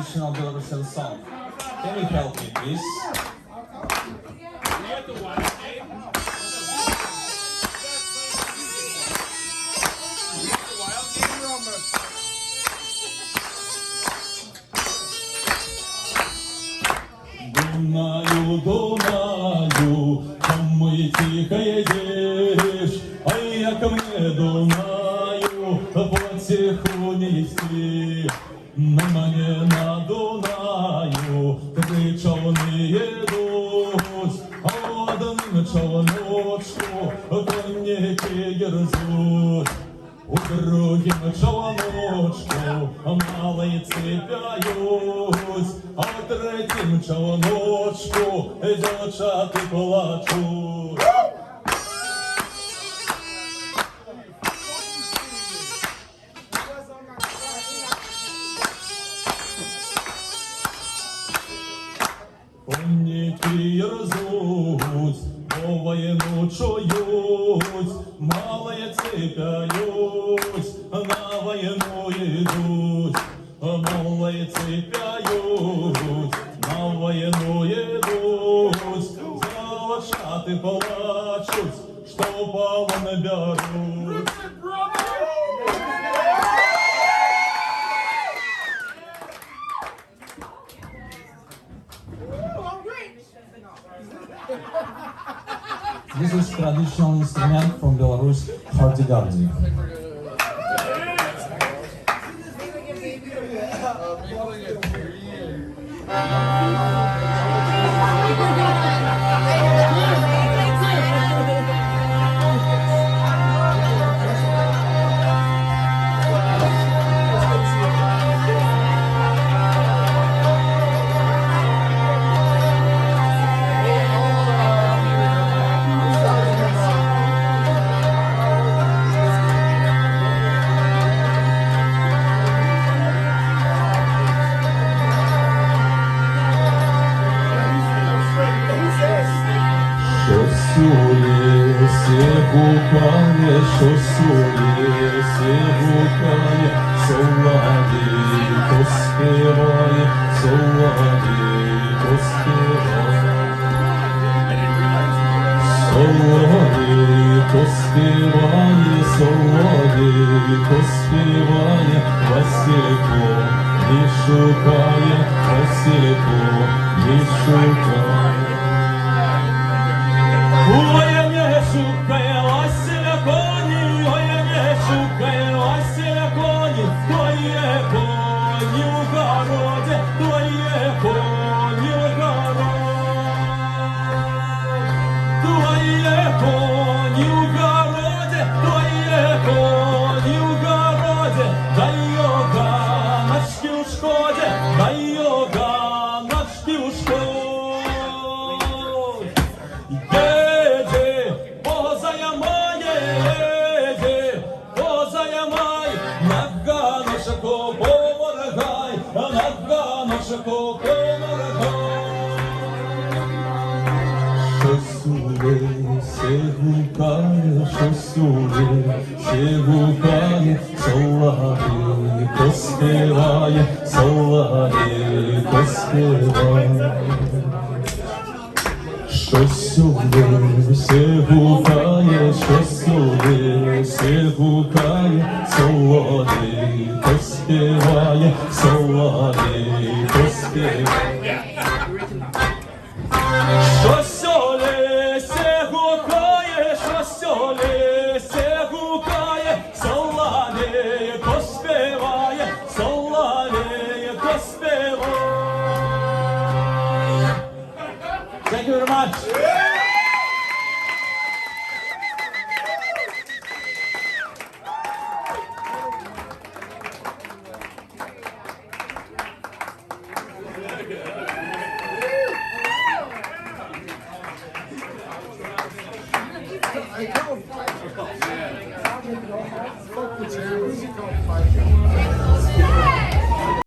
traditional Belarusian song. Can you help me, please? Дунаю, Дунаю, чому тихо едешь, а я ко мне Дунаю, потиху не идти. На мене на Дунаю, три човни едуть, а одним човночку конники дерзуть. У другим човночку малые цепяют, а в третьем човночку девчата плачут. Конники рзуть, по воєну чують, малые цепяють, на воєну йдуть, малые цепяють, на воєну йдуть, залошати плачуть, що полон беруть. This is traditional instrument from Belarus, hurdy-gurdy. Гукає, що сує, гукає, соловейко співає, соловейко співає. Соловейко співає, соловейко співає, Василько не шукає, Василько не шукає. Ой, не шукає Василя коні, ой, не шукає Василя коні, твоє коні в городі, твоє коні в городі, твоє коні в городі, твоє коні в городі, дай йоганочки у шкоді, дай йоганочки у шкоді. Се гукає, соловейко співає, соловейко співає. Щось сюди, се гукає, щось сюди, се гукає, соловейко співає, соловейко співає. Щось сюди, се гукає, щось сюди, се гукає, соловейко співає, соловейко співає. Thank you very much.